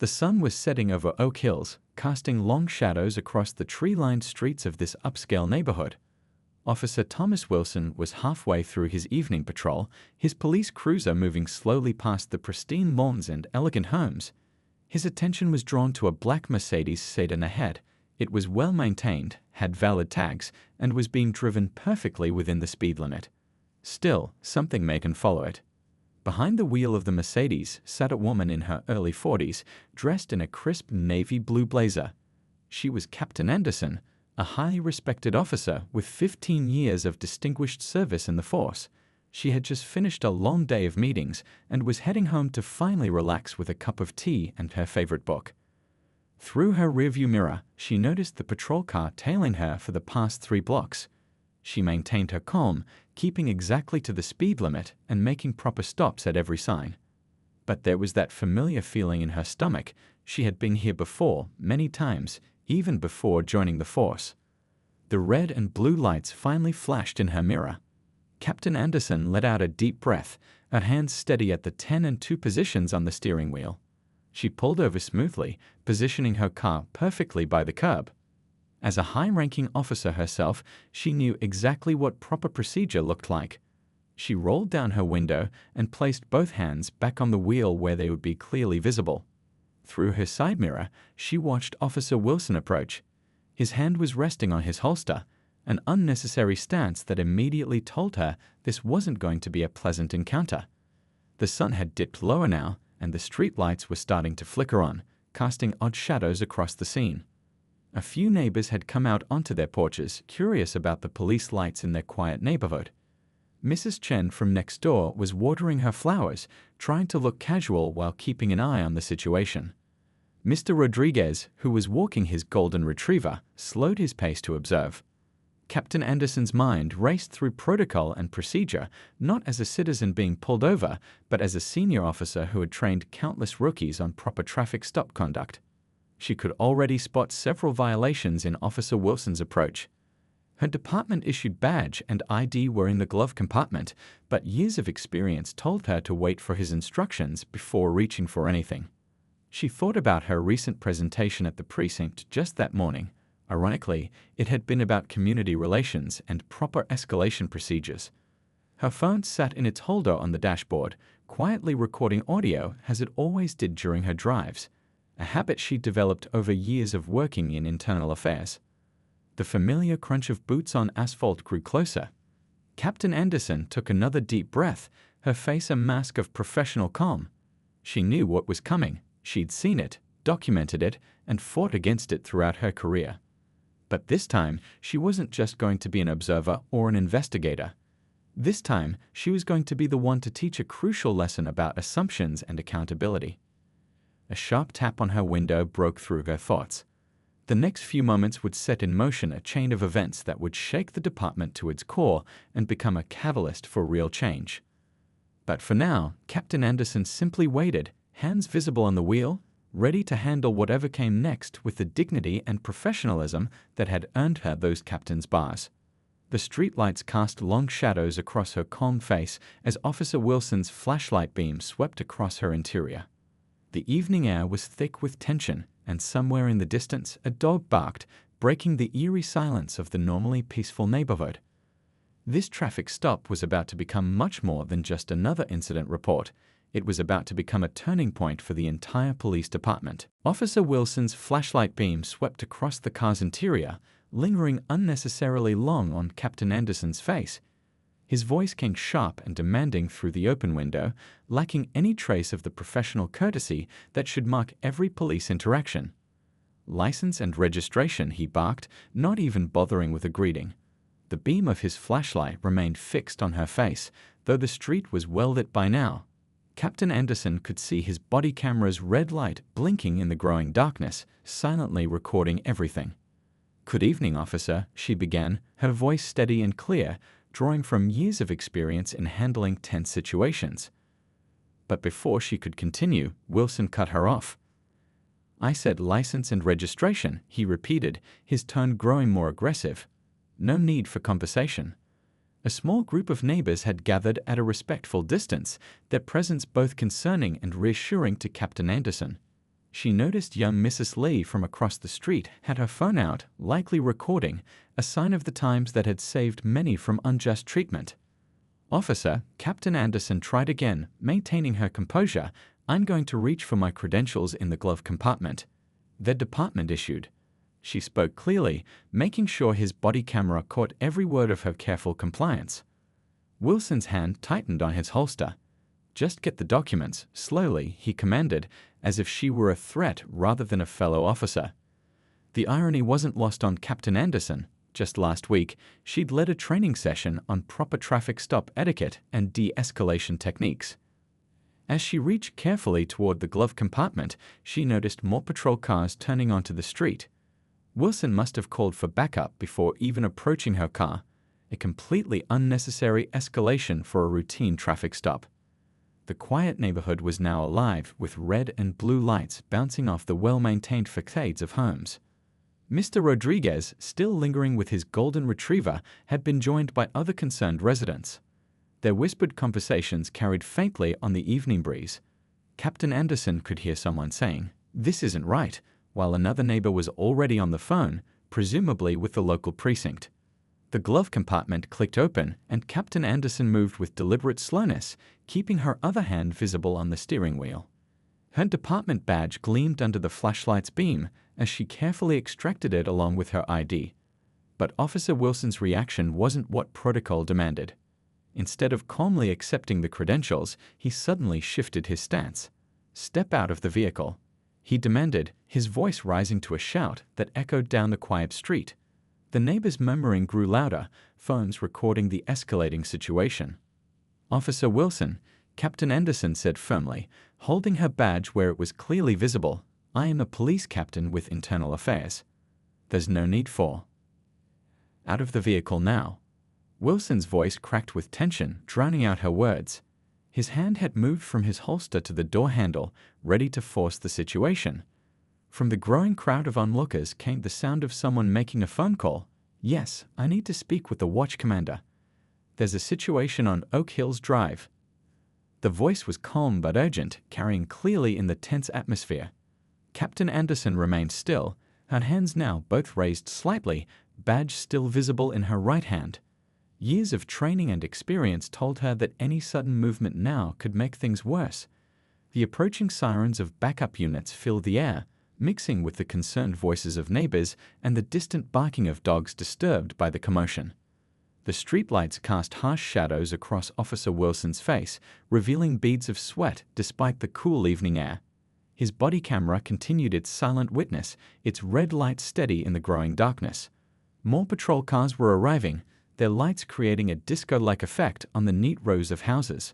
The sun was setting over Oak Hills, casting long shadows across the tree-lined streets of this upscale neighborhood. Officer Thomas Wilson was halfway through his evening patrol, his police cruiser moving slowly past the pristine lawns and elegant homes. His attention was drawn to a black Mercedes sedan ahead. It was well maintained, had valid tags, and was being driven perfectly within the speed limit. Still, something made him follow it. Behind the wheel of the Mercedes sat a woman in her early 40s, dressed in a crisp navy blue blazer. She was Captain Anderson, a highly respected officer with 15 years of distinguished service in the force. She had just finished a long day of meetings and was heading home to finally relax with a cup of tea and her favorite book. Through her rearview mirror, she noticed the patrol car tailing her for the past 3 blocks. She maintained her calm, keeping exactly to the speed limit and making proper stops at every sign. But there was that familiar feeling in her stomach. She had been here before, many times, even before joining the force. The red and blue lights finally flashed in her mirror. Captain Anderson let out a deep breath, her hands steady at the 10 and 2 positions on the steering wheel. She pulled over smoothly, positioning her car perfectly by the curb. As a high-ranking officer herself, she knew exactly what proper procedure looked like. She rolled down her window and placed both hands back on the wheel where they would be clearly visible. Through her side mirror, she watched Officer Wilson approach. His hand was resting on his holster, an unnecessary stance that immediately told her this wasn't going to be a pleasant encounter. The sun had dipped lower now, and the street lights were starting to flicker on, casting odd shadows across the scene. A few neighbors had come out onto their porches, curious about the police lights in their quiet neighborhood. Mrs. Chen from next door was watering her flowers, trying to look casual while keeping an eye on the situation. Mr. Rodriguez, who was walking his golden retriever, slowed his pace to observe. Captain Anderson's mind raced through protocol and procedure, not as a citizen being pulled over, but as a senior officer who had trained countless rookies on proper traffic stop conduct. She could already spot several violations in Officer Wilson's approach. Her department-issued badge and ID were in the glove compartment, but years of experience told her to wait for his instructions before reaching for anything. She thought about her recent presentation at the precinct just that morning. Ironically, it had been about community relations and proper escalation procedures. Her phone sat in its holder on the dashboard, quietly recording audio as it always did during her drives, a habit she developed over years of working in internal affairs. The familiar crunch of boots on asphalt grew closer. Captain Anderson took another deep breath, her face a mask of professional calm. She knew what was coming. She'd seen it, documented it, and fought against it throughout her career. But this time, she wasn't just going to be an observer or an investigator. This time, she was going to be the one to teach a crucial lesson about assumptions and accountability. A sharp tap on her window broke through her thoughts. The next few moments would set in motion a chain of events that would shake the department to its core and become a catalyst for real change. But for now, Captain Anderson simply waited, hands visible on the wheel, ready to handle whatever came next with the dignity and professionalism that had earned her those captain's bars. The streetlights cast long shadows across her calm face as Officer Wilson's flashlight beam swept across her interior. The evening air was thick with tension, and somewhere in the distance a dog barked, breaking the eerie silence of the normally peaceful neighborhood. This traffic stop was about to become much more than just another incident report. It was about to become a turning point for the entire police department. Officer Wilson's flashlight beam swept across the car's interior, lingering unnecessarily long on Captain Anderson's face. His voice came sharp and demanding through the open window, lacking any trace of the professional courtesy that should mark every police interaction. "License and registration," he barked, not even bothering with a greeting. The beam of his flashlight remained fixed on her face, though the street was well lit by now. Captain Anderson could see his body camera's red light blinking in the growing darkness, silently recording everything. "Good evening, officer," she began, her voice steady and clear, drawing from years of experience in handling tense situations. But before she could continue, Wilson cut her off. "I said license and registration," he repeated, his tone growing more aggressive. No need for conversation. A small group of neighbors had gathered at a respectful distance, their presence both concerning and reassuring to Captain Anderson. She noticed young Mrs. Lee from across the street had her phone out, likely recording, a sign of the times that had saved many from unjust treatment. "Officer," Captain Anderson tried again, maintaining her composure. "I'm going to reach for my credentials in the glove compartment." "The department issued." She spoke clearly, making sure his body camera caught every word of her careful compliance. Wilson's hand tightened on his holster. "Just get the documents," slowly, he commanded, as if she were a threat rather than a fellow officer. The irony wasn't lost on Captain Anderson. Just last week, she'd led a training session on proper traffic stop etiquette and de-escalation techniques. As she reached carefully toward the glove compartment, she noticed more patrol cars turning onto the street. Wilson must have called for backup before even approaching her car, a completely unnecessary escalation for a routine traffic stop. The quiet neighborhood was now alive with red and blue lights bouncing off the well-maintained facades of homes. Mr. Rodriguez, still lingering with his golden retriever, had been joined by other concerned residents. Their whispered conversations carried faintly on the evening breeze. Captain Anderson could hear someone saying, "This isn't right," while another neighbor was already on the phone, presumably with the local precinct. The glove compartment clicked open, and Captain Anderson moved with deliberate slowness, keeping her other hand visible on the steering wheel. Her department badge gleamed under the flashlight's beam as she carefully extracted it along with her ID. But Officer Wilson's reaction wasn't what protocol demanded. Instead of calmly accepting the credentials, he suddenly shifted his stance. "Step out of the vehicle," he demanded, his voice rising to a shout that echoed down the quiet street. The neighbors' murmuring grew louder, phones recording the escalating situation. "Officer Wilson," Captain Anderson said firmly, holding her badge where it was clearly visible, "I am a police captain with internal affairs. There's no need for." "Out of the vehicle now." Wilson's voice cracked with tension, drowning out her words. His hand had moved from his holster to the door handle, ready to force the situation. From the growing crowd of onlookers came the sound of someone making a phone call. "Yes, I need to speak with the watch commander. There's a situation on Oak Hills Drive." The voice was calm but urgent, carrying clearly in the tense atmosphere. Captain Anderson remained still, her hands now both raised slightly, badge still visible in her right hand. Years of training and experience told her that any sudden movement now could make things worse. The approaching sirens of backup units filled the air, mixing with the concerned voices of neighbors and the distant barking of dogs disturbed by the commotion. The streetlights cast harsh shadows across Officer Wilson's face, revealing beads of sweat despite the cool evening air. His body camera continued its silent witness, its red light steady in the growing darkness. More patrol cars were arriving, their lights creating a disco-like effect on the neat rows of houses.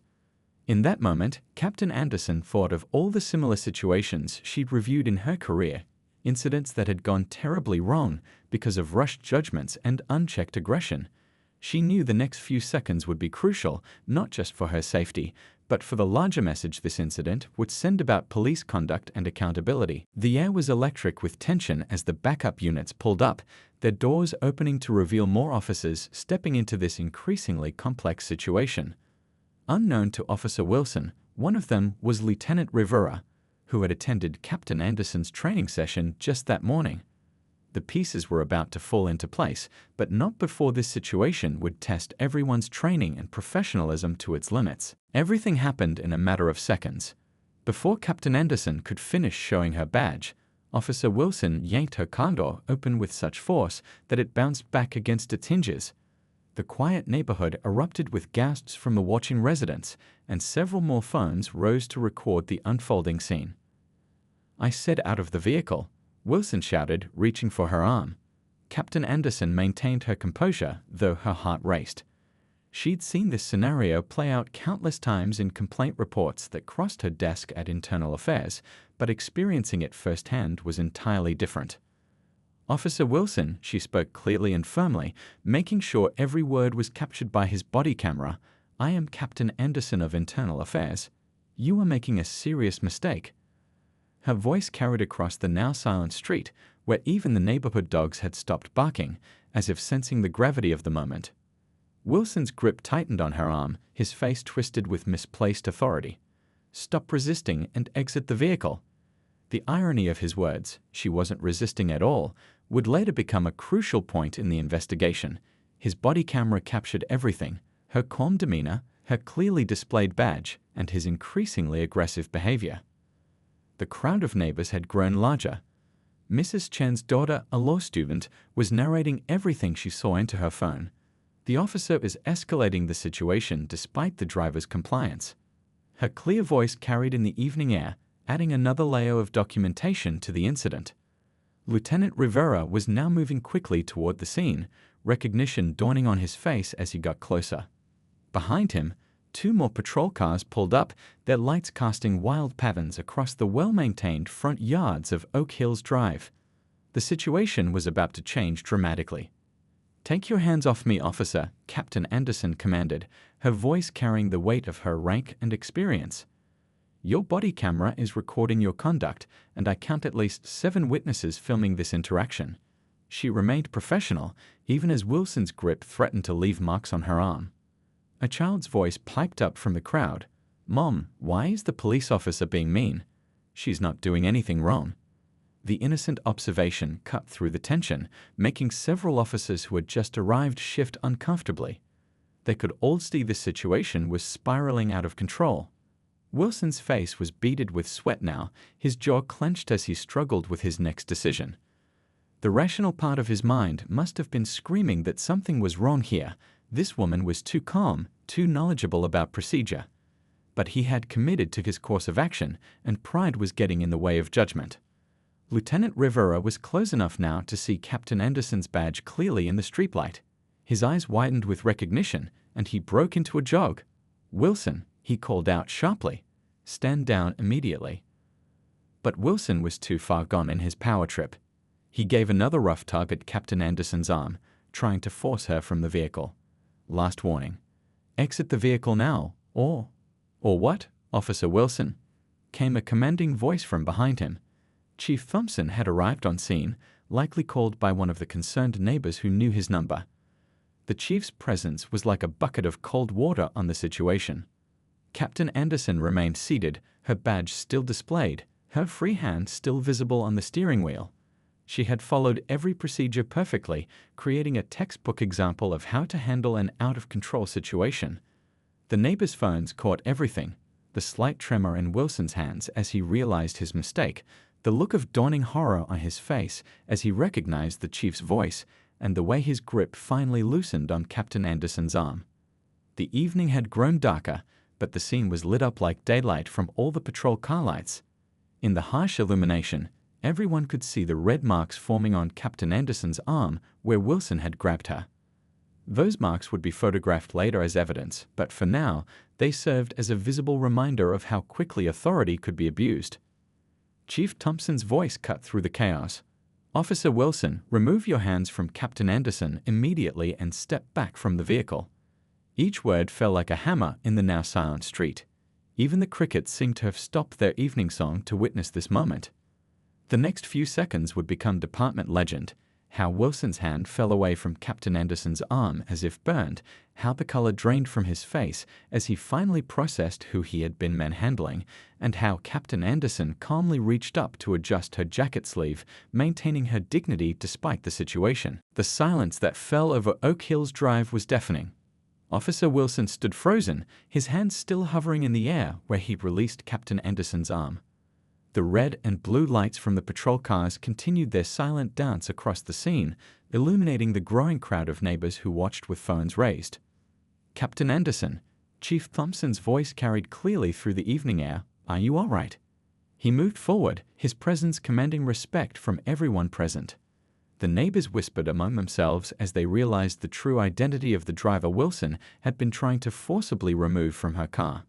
In that moment, Captain Anderson thought of all the similar situations she'd reviewed in her career, incidents that had gone terribly wrong because of rushed judgments and unchecked aggression. She knew the next few seconds would be crucial, not just for her safety, but for the larger message this incident would send about police conduct and accountability. The air was electric with tension as the backup units pulled up, their doors opening to reveal more officers stepping into this increasingly complex situation. Unknown to Officer Wilson, one of them was Lieutenant Rivera, who had attended Captain Anderson's training session just that morning. The pieces were about to fall into place, but not before this situation would test everyone's training and professionalism to its limits. Everything happened in a matter of seconds. Before Captain Anderson could finish showing her badge, Officer Wilson yanked her car door open with such force that it bounced back against its hinges. The quiet neighborhood erupted with gasps from the watching residents, and several more phones rose to record the unfolding scene. "I said out of the vehicle," Wilson shouted, reaching for her arm. Captain Anderson maintained her composure, though her heart raced. She'd seen this scenario play out countless times in complaint reports that crossed her desk at Internal Affairs, but experiencing it firsthand was entirely different. "Officer Wilson," she spoke clearly and firmly, making sure every word was captured by his body camera, "I am Captain Anderson of Internal Affairs. You are making a serious mistake." Her voice carried across the now silent street, where even the neighborhood dogs had stopped barking, as if sensing the gravity of the moment. Wilson's grip tightened on her arm, his face twisted with misplaced authority. "Stop resisting and exit the vehicle." The irony of his words, "she wasn't resisting at all," would later become a crucial point in the investigation. His body camera captured everything: her calm demeanor, her clearly displayed badge, and his increasingly aggressive behavior. The crowd of neighbors had grown larger. Mrs. Chen's daughter, a law student, was narrating everything she saw into her phone. The officer is escalating the situation despite the driver's compliance. Her clear voice carried in the evening air, adding another layer of documentation to the incident. Lieutenant Rivera was now moving quickly toward the scene, recognition dawning on his face as he got closer. Behind him, 2 more patrol cars pulled up, their lights casting wild patterns across the well-maintained front yards of Oak Hills Drive. The situation was about to change dramatically. "Take your hands off me, officer," Captain Anderson commanded, her voice carrying the weight of her rank and experience. "Your body camera is recording your conduct, and I count at least 7 witnesses filming this interaction." She remained professional, even as Wilson's grip threatened to leave marks on her arm. A child's voice piped up from the crowd. "Mom, why is the police officer being mean? She's not doing anything wrong." The innocent observation cut through the tension, making several officers who had just arrived shift uncomfortably. They could all see the situation was spiraling out of control. Wilson's face was beaded with sweat now, his jaw clenched as he struggled with his next decision. The rational part of his mind must have been screaming that something was wrong here. This woman was too calm, too knowledgeable about procedure. But he had committed to his course of action, and pride was getting in the way of judgment. Lieutenant Rivera was close enough now to see Captain Anderson's badge clearly in the streetlight. His eyes widened with recognition, and he broke into a jog. "Wilson," he called out sharply, "stand down immediately." But Wilson was too far gone in his power trip. He gave another rough tug at Captain Anderson's arm, trying to force her from the vehicle. "Last warning. Exit the vehicle now, or what, Officer Wilson?" came a commanding voice from behind him. Chief Thompson had arrived on scene, likely called by one of the concerned neighbors who knew his number. The chief's presence was like a bucket of cold water on the situation. Captain Anderson remained seated, her badge still displayed, her free hand still visible on the steering wheel. She had followed every procedure perfectly, creating a textbook example of how to handle an out-of-control situation. The neighbors' phones caught everything: the slight tremor in Wilson's hands as he realized his mistake, the look of dawning horror on his face as he recognized the chief's voice, and the way his grip finally loosened on Captain Anderson's arm. The evening had grown darker, but the scene was lit up like daylight from all the patrol car lights. In the harsh illumination, everyone could see the red marks forming on Captain Anderson's arm where Wilson had grabbed her. Those marks would be photographed later as evidence, but for now, they served as a visible reminder of how quickly authority could be abused. Chief Thompson's voice cut through the chaos. "Officer Wilson, remove your hands from Captain Anderson immediately and step back from the vehicle." Each word fell like a hammer in the now silent street. Even the crickets seemed to have stopped their evening song to witness this moment. The next few seconds would become department legend: how Wilson's hand fell away from Captain Anderson's arm as if burned, how the color drained from his face as he finally processed who he had been manhandling, and how Captain Anderson calmly reached up to adjust her jacket sleeve, maintaining her dignity despite the situation. The silence that fell over Oak Hills Drive was deafening. Officer Wilson stood frozen, his hands still hovering in the air where he released Captain Anderson's arm. The red and blue lights from the patrol cars continued their silent dance across the scene, illuminating the growing crowd of neighbors who watched with phones raised. "Captain Anderson," Chief Thompson's voice carried clearly through the evening air, "are you all right?" He moved forward, his presence commanding respect from everyone present. The neighbors whispered among themselves as they realized the true identity of the driver Wilson had been trying to forcibly remove from her car.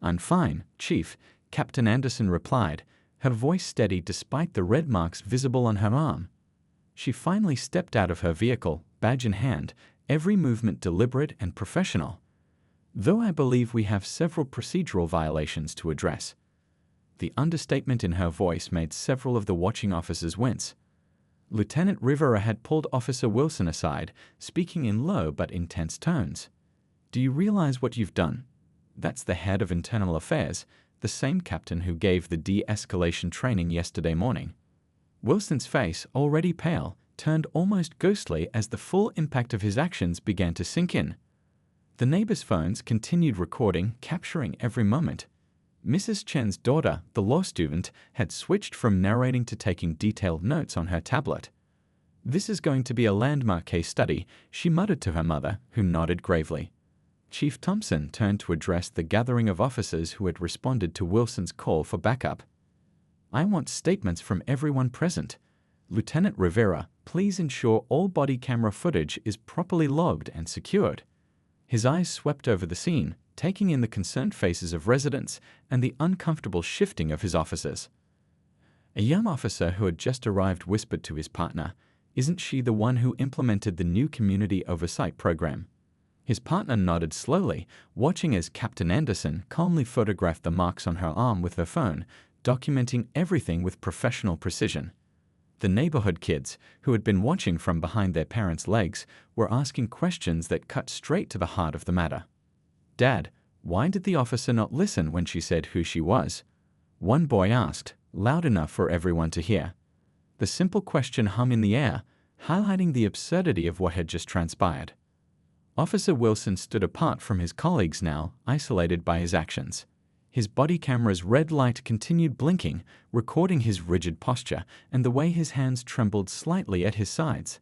"I'm fine, Chief," Captain Anderson replied, her voice steady despite the red marks visible on her arm. She finally stepped out of her vehicle, badge in hand, every movement deliberate and professional. "Though I believe we have several procedural violations to address." The understatement in her voice made several of the watching officers wince. Lieutenant Rivera had pulled Officer Wilson aside, speaking in low but intense tones. "Do you realize what you've done? That's the head of internal affairs. the same captain who gave the de-escalation training yesterday morning. Wilson's face, already pale, turned almost ghostly as the full impact of his actions began to sink in. The neighbors' phones continued recording, capturing every moment. Mrs. Chen's daughter, the law student, had switched from narrating to taking detailed notes on her tablet. "This is going to be a landmark case study," she muttered to her mother, who nodded gravely. Chief Thompson turned to address the gathering of officers who had responded to Wilson's call for backup. "I want statements from everyone present. Lieutenant Rivera, please ensure all body camera footage is properly logged and secured." His eyes swept over the scene, taking in the concerned faces of residents and the uncomfortable shifting of his officers. A young officer who had just arrived whispered to his partner, "Isn't she the one who implemented the new community oversight program?" His partner nodded slowly, watching as Captain Anderson calmly photographed the marks on her arm with her phone, documenting everything with professional precision. The neighborhood kids, who had been watching from behind their parents' legs, were asking questions that cut straight to the heart of the matter. "Dad, why did the officer not listen when she said who she was?" one boy asked, loud enough for everyone to hear. The simple question hung in the air, highlighting the absurdity of what had just transpired. Officer Wilson stood apart from his colleagues now, isolated by his actions. His body camera's red light continued blinking, recording his rigid posture and the way his hands trembled slightly at his sides.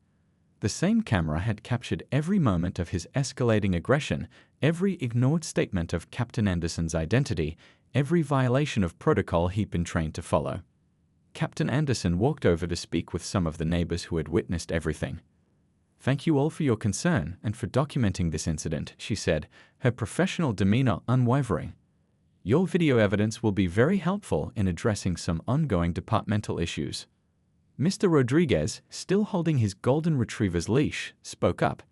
The same camera had captured every moment of his escalating aggression, every ignored statement of Captain Anderson's identity, every violation of protocol he'd been trained to follow. Captain Anderson walked over to speak with some of the neighbors who had witnessed everything. "Thank you all for your concern and for documenting this incident," she said, her professional demeanor unwavering. "Your video evidence will be very helpful in addressing some ongoing departmental issues." Mr. Rodriguez, still holding his golden retriever's leash, spoke up.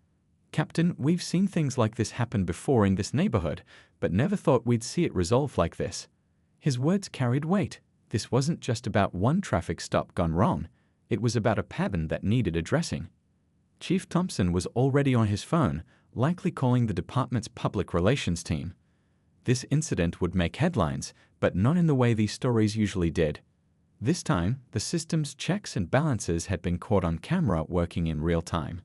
"Captain, we've seen things like this happen before in this neighborhood, but never thought we'd see it resolved like this." His words carried weight. This wasn't just about one traffic stop gone wrong. It was about a pattern that needed addressing. Chief Thompson was already on his phone, likely calling the department's public relations team. This incident would make headlines, but not in the way these stories usually did. This time, the system's checks and balances had been caught on camera working in real time.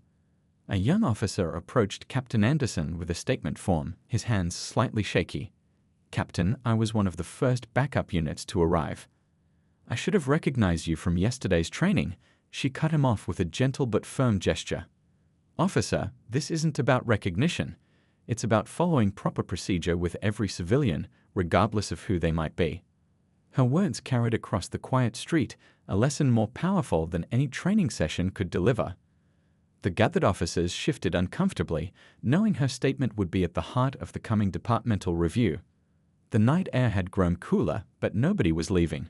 A young officer approached Captain Anderson with a statement form, his hands slightly shaky. "Captain, I was one of the first backup units to arrive." "I should have recognized you from yesterday's training." She cut him off with a gentle but firm gesture. "Officer, this isn't about recognition. It's about following proper procedure with every civilian, regardless of who they might be." Her words carried across the quiet street, a lesson more powerful than any training session could deliver. The gathered officers shifted uncomfortably, knowing her statement would be at the heart of the coming departmental review. The night air had grown cooler, but nobody was leaving.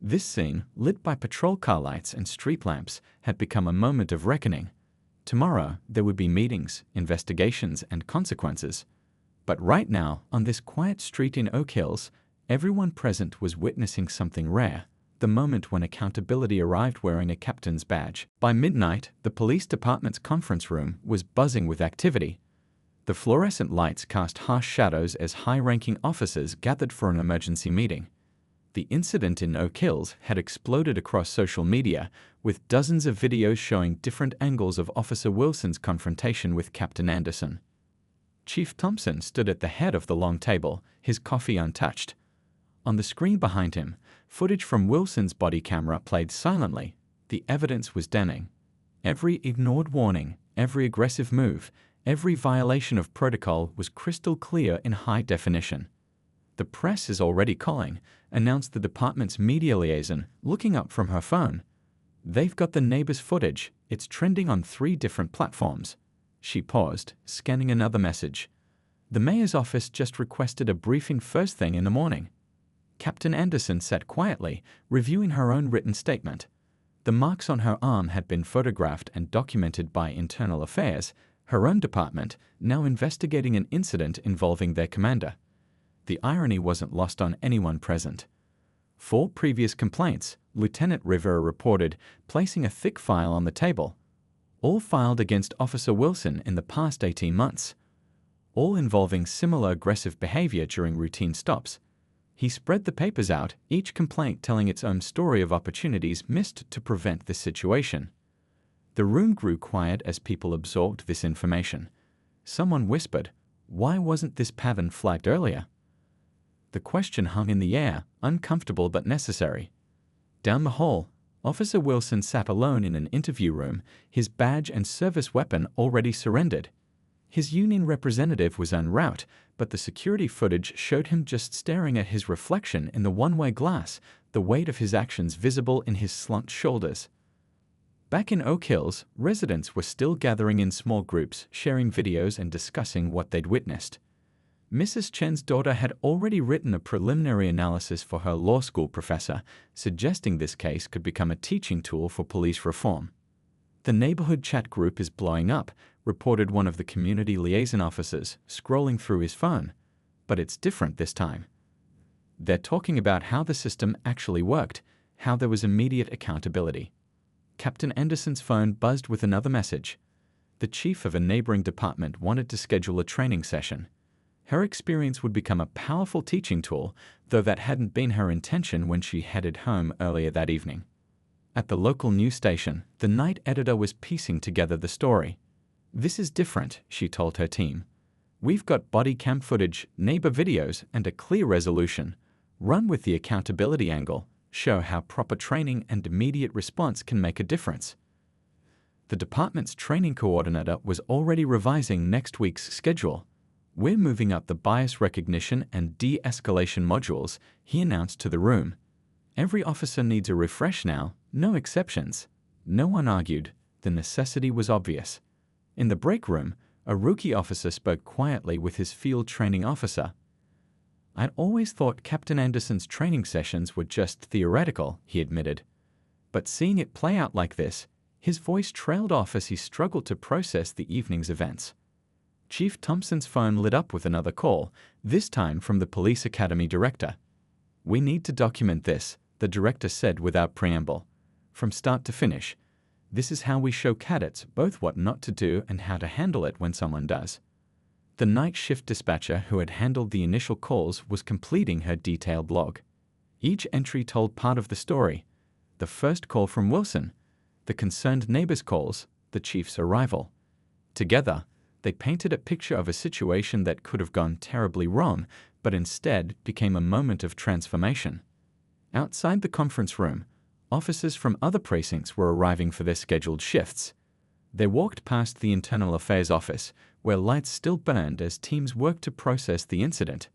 This scene, lit by patrol car lights and street lamps, had become a moment of reckoning. Tomorrow, there would be meetings, investigations, and consequences. But right now, on this quiet street in Oak Hills, everyone present was witnessing something rare, the moment when accountability arrived wearing a captain's badge. By midnight, the police department's conference room was buzzing with activity. The fluorescent lights cast harsh shadows as high-ranking officers gathered for an emergency meeting. The incident in Oak Hills had exploded across social media, with dozens of videos showing different angles of Officer Wilson's confrontation with Captain Anderson. Chief Thompson stood at the head of the long table, his coffee untouched. On the screen behind him, footage from Wilson's body camera played silently. The evidence was damning. Every ignored warning, every aggressive move, every violation of protocol was crystal clear in high definition. "The press is already calling," announced the department's media liaison, looking up from her phone. "They've got the neighbors' footage. It's trending on 3 different platforms." She paused, scanning another message. "The mayor's office just requested a briefing first thing in the morning." Captain Anderson sat quietly, reviewing her own written statement. The marks on her arm had been photographed and documented by Internal Affairs, her own department, now investigating an incident involving their commander. The irony wasn't lost on anyone present. 4 previous complaints, Lieutenant Rivera reported, placing a thick file on the table. All filed against Officer Wilson in the past 18 months. All involving similar aggressive behavior during routine stops. He spread the papers out, each complaint telling its own story of opportunities missed to prevent this situation. The room grew quiet as people absorbed this information. Someone whispered, "Why wasn't this pattern flagged earlier?" The question hung in the air, uncomfortable but necessary. Down the hall, Officer Wilson sat alone in an interview room, his badge and service weapon already surrendered. His union representative was en route, but the security footage showed him just staring at his reflection in the one-way glass, the weight of his actions visible in his slumped shoulders. Back in Oak Hills, residents were still gathering in small groups, sharing videos and discussing what they'd witnessed. Mrs. Chen's daughter had already written a preliminary analysis for her law school professor, suggesting this case could become a teaching tool for police reform. "The neighborhood chat group is blowing up," reported one of the community liaison officers, scrolling through his phone. "But it's different this time. They're talking about how the system actually worked, how there was immediate accountability." Captain Anderson's phone buzzed with another message. The chief of a neighboring department wanted to schedule a training session. Her experience would become a powerful teaching tool, though that hadn't been her intention when she headed home earlier that evening. At the local news station, the night editor was piecing together the story. "This is different," she told her team. "We've got body cam footage, neighbor videos, and a clear resolution. Run with the accountability angle, show how proper training and immediate response can make a difference." The department's training coordinator was already revising next week's schedule. "We're moving up the bias recognition and de-escalation modules," he announced to the room. "Every officer needs a refresh now, no exceptions." No one argued. The necessity was obvious. In the break room, a rookie officer spoke quietly with his field training officer. "I'd always thought Captain Anderson's training sessions were just theoretical," he admitted. But seeing it play out like this, his voice trailed off as he struggled to process the evening's events. Chief Thompson's phone lit up with another call, this time from the police academy director. "We need to document this," the director said without preamble. "From start to finish. This is how we show cadets both what not to do and how to handle it when someone does." The night shift dispatcher who had handled the initial calls was completing her detailed log. Each entry told part of the story. The first call from Wilson, the concerned neighbor's calls, the chief's arrival. Together, they painted a picture of a situation that could have gone terribly wrong, but instead became a moment of transformation. Outside the conference room, officers from other precincts were arriving for their scheduled shifts. They walked past the Internal Affairs office, where lights still burned as teams worked to process the incident.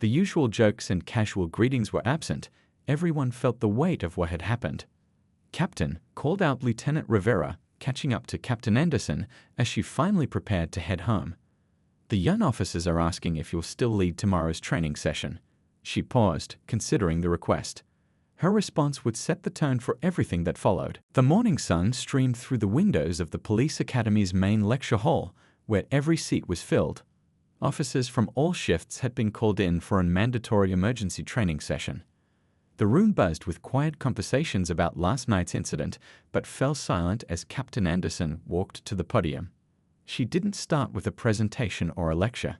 The usual jokes and casual greetings were absent. Everyone felt the weight of what had happened. "Captain," called out Lieutenant Rivera, catching up to Captain Anderson as she finally prepared to head home. "The young officers are asking if you'll still lead tomorrow's training session." She paused, considering the request. Her response would set the tone for everything that followed. The morning sun streamed through the windows of the police academy's main lecture hall, where every seat was filled. Officers from all shifts had been called in for a mandatory emergency training session. The room buzzed with quiet conversations about last night's incident, but fell silent as Captain Anderson walked to the podium. She didn't start with a presentation or a lecture.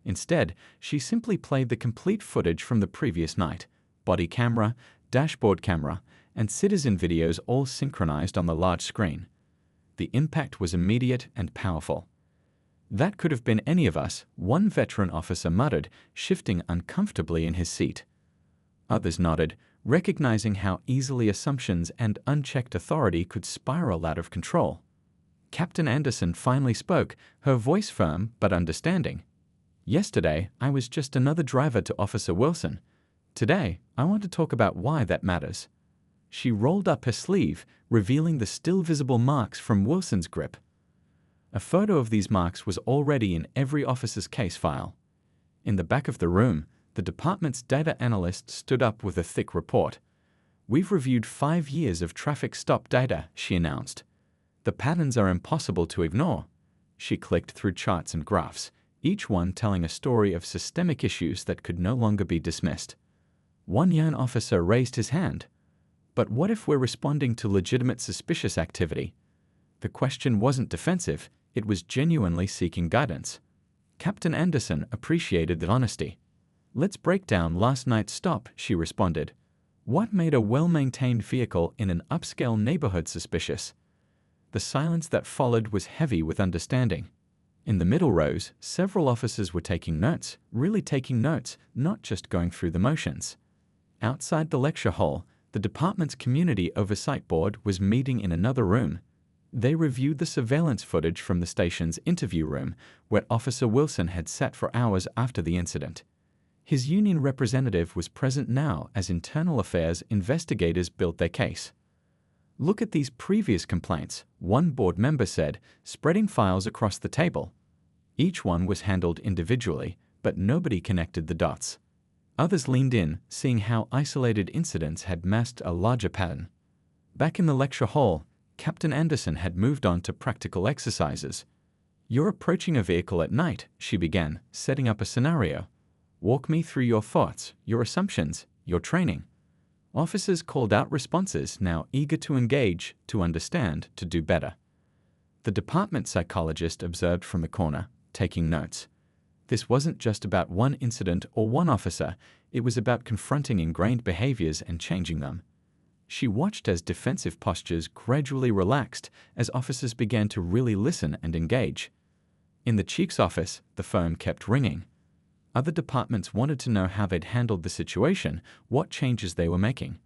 Instead, she simply played the complete footage from the previous night: body camera, dashboard camera, and citizen videos all synchronized on the large screen. The impact was immediate and powerful. "That could have been any of us," one veteran officer muttered, shifting uncomfortably in his seat. Others nodded, recognizing how easily assumptions and unchecked authority could spiral out of control. Captain Anderson finally spoke, her voice firm but understanding. "Yesterday, I was just another driver to Officer Wilson. Today, I want to talk about why that matters." She rolled up her sleeve, revealing the still visible marks from Wilson's grip. A photo of these marks was already in every officer's case file. In the back of the room, the department's data analyst stood up with a thick report. "We've reviewed 5 years of traffic stop data," she announced. "The patterns are impossible to ignore." She clicked through charts and graphs, each one telling a story of systemic issues that could no longer be dismissed. One young officer raised his hand. "But what if we're responding to legitimate suspicious activity?" The question wasn't defensive, it was genuinely seeking guidance. Captain Anderson appreciated the honesty. "Let's break down last night's stop," she responded. "What made a well-maintained vehicle in an upscale neighborhood suspicious?" The silence that followed was heavy with understanding. In the middle rows, several officers were taking notes, really taking notes, not just going through the motions. Outside the lecture hall, the department's community oversight board was meeting in another room. They reviewed the surveillance footage from the station's interview room, where Officer Wilson had sat for hours after the incident. His union representative was present now as internal affairs investigators built their case. "Look at these previous complaints," one board member said, spreading files across the table. Each one was handled individually, but nobody connected the dots. Others leaned in, seeing how isolated incidents had masked a larger pattern. Back in the lecture hall, Captain Anderson had moved on to practical exercises. "You're approaching a vehicle at night," she began, setting up a scenario. "Walk me through your thoughts, your assumptions, your training." Officers called out responses, now eager to engage, to understand, to do better. The department psychologist observed from the corner, taking notes. This wasn't just about one incident or one officer, it was about confronting ingrained behaviors and changing them. She watched as defensive postures gradually relaxed as officers began to really listen and engage. In the chief's office, the phone kept ringing. Other departments wanted to know how they'd handled the situation, what changes they were making.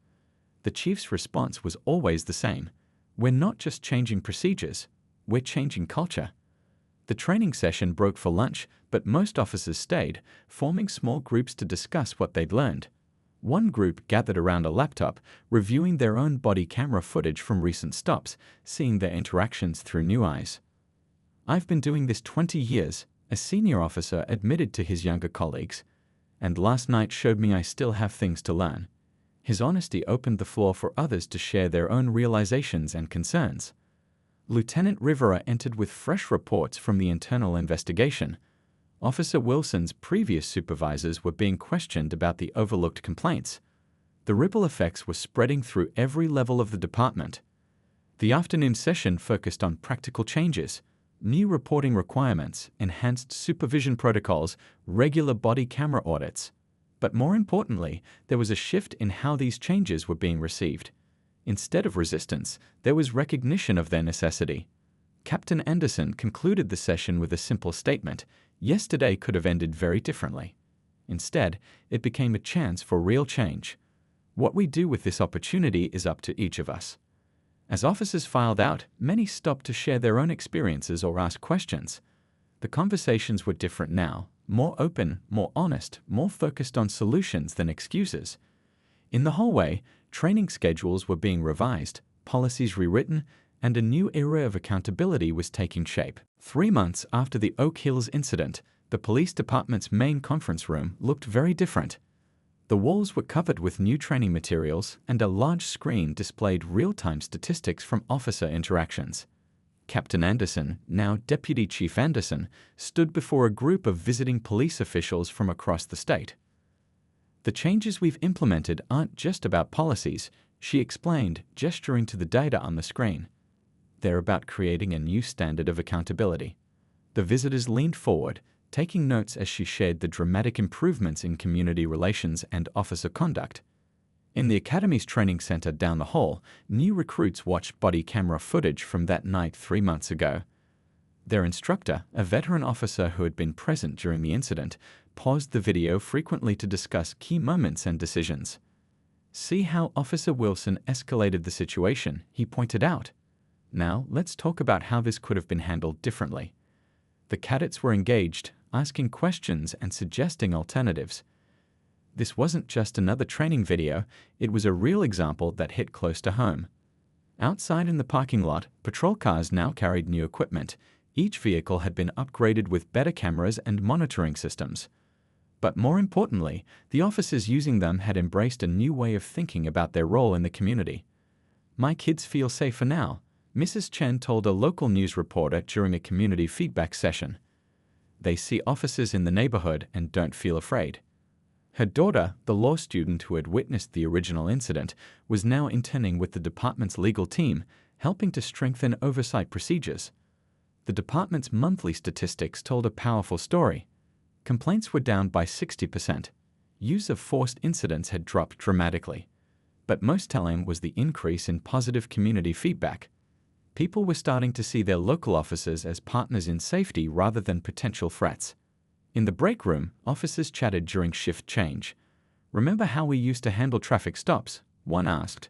The chief's response was always the same. "We're not just changing procedures, we're changing culture." The training session broke for lunch, but most officers stayed, forming small groups to discuss what they'd learned. One group gathered around a laptop, reviewing their own body camera footage from recent stops, seeing their interactions through new eyes. "I've been doing this 20 years, a senior officer admitted to his younger colleagues, "and last night showed me I still have things to learn." His honesty opened the floor for others to share their own realizations and concerns. Lieutenant Rivera entered with fresh reports from the internal investigation. Officer Wilson's previous supervisors were being questioned about the overlooked complaints. The ripple effects were spreading through every level of the department. The afternoon session focused on practical changes, new reporting requirements, enhanced supervision protocols, regular body camera audits. But more importantly, there was a shift in how these changes were being received. Instead of resistance, there was recognition of their necessity. Captain Anderson concluded the session with a simple statement: "Yesterday could have ended very differently." Instead, it became a chance for real change. What we do with this opportunity is up to each of us. As officers filed out, many stopped to share their own experiences or ask questions. The conversations were different now, more open, more honest, more focused on solutions than excuses. In the hallway, training schedules were being revised, policies rewritten, and a new era of accountability was taking shape. 3 months after the Oak Hills incident, the police department's main conference room looked very different. The walls were covered with new training materials, and a large screen displayed real-time statistics from officer interactions. Captain Anderson, now Deputy Chief Anderson, stood before a group of visiting police officials from across the state. "The changes we've implemented aren't just about policies," she explained, gesturing to the data on the screen. "They're about creating a new standard of accountability." The visitors leaned forward, taking notes as she shared the dramatic improvements in community relations and officer conduct. In the Academy's training center down the hall, new recruits watched body camera footage from that night 3 months ago. Their instructor, a veteran officer who had been present during the incident, paused the video frequently to discuss key moments and decisions. "See how Officer Wilson escalated the situation," he pointed out. "Now, let's talk about how this could have been handled differently." The cadets were engaged, asking questions and suggesting alternatives. This wasn't just another training video, it was a real example that hit close to home. Outside in the parking lot, patrol cars now carried new equipment. Each vehicle had been upgraded with better cameras and monitoring systems. But more importantly, the officers using them had embraced a new way of thinking about their role in the community. "My kids feel safer now," Mrs. Chen told a local news reporter during a community feedback session. "They see officers in the neighborhood and don't feel afraid." Her daughter, the law student who had witnessed the original incident, was now interning with the department's legal team, helping to strengthen oversight procedures. The department's monthly statistics told a powerful story. Complaints were down by 60%. use of force incidents had dropped dramatically. But most telling was the increase in positive community feedback. People were starting to see their local officers as partners in safety rather than potential threats. In the break room, officers chatted during shift change. "Remember how we used to handle traffic stops?" one asked.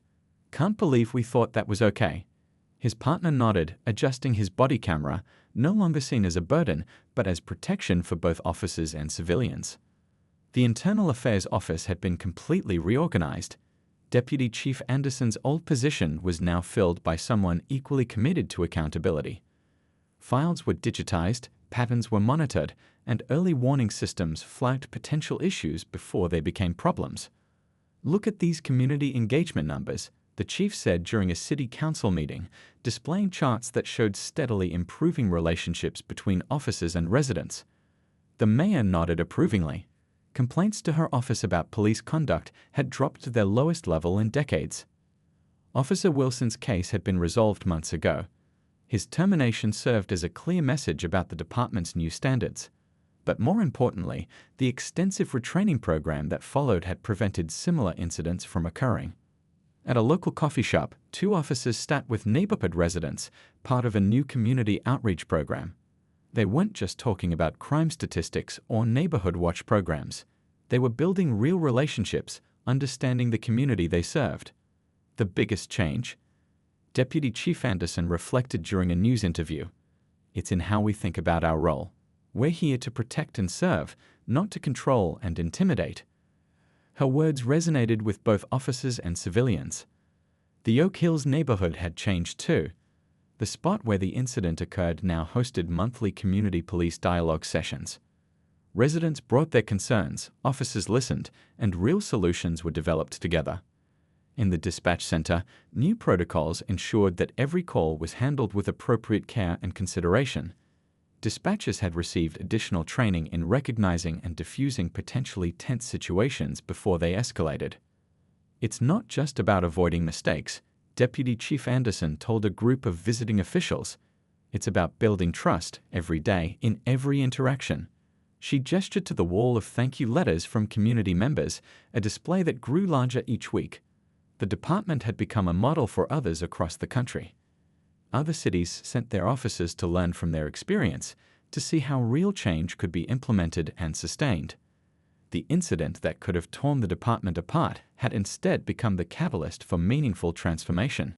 "Can't believe we thought that was okay." His partner nodded, adjusting his body camera, no longer seen as a burden, but as protection for both officers and civilians. The Internal Affairs Office had been completely reorganized. Deputy Chief Anderson's old position was now filled by someone equally committed to accountability. Files were digitized, patterns were monitored, and early warning systems flagged potential issues before they became problems. "Look at these community engagement numbers," the chief said during a city council meeting, displaying charts that showed steadily improving relationships between officers and residents. The mayor nodded approvingly. Complaints to her office about police conduct had dropped to their lowest level in decades. Officer Wilson's case had been resolved months ago. His termination served as a clear message about the department's new standards. But more importantly, the extensive retraining program that followed had prevented similar incidents from occurring. At a local coffee shop, 2 officers sat with neighborhood residents, part of a new community outreach program. They weren't just talking about crime statistics or neighborhood watch programs. They were building real relationships, understanding the community they served. The biggest change? Deputy Chief Anderson reflected during a news interview. "It's in how we think about our role. We're here to protect and serve, not to control and intimidate." Her words resonated with both officers and civilians. The Oak Hills neighborhood had changed too. The spot where the incident occurred now hosted monthly community police dialogue sessions. Residents brought their concerns, officers listened, and real solutions were developed together. In the dispatch center, new protocols ensured that every call was handled with appropriate care and consideration. Dispatchers had received additional training in recognizing and diffusing potentially tense situations before they escalated. "It's not just about avoiding mistakes," Deputy Chief Anderson told a group of visiting officials. "It's about building trust every day in every interaction." She gestured to the wall of thank you letters from community members, a display that grew larger each week. The department had become a model for others across the country. Other cities sent their officers to learn from their experience, to see how real change could be implemented and sustained. The incident that could have torn the department apart had instead become the catalyst for meaningful transformation.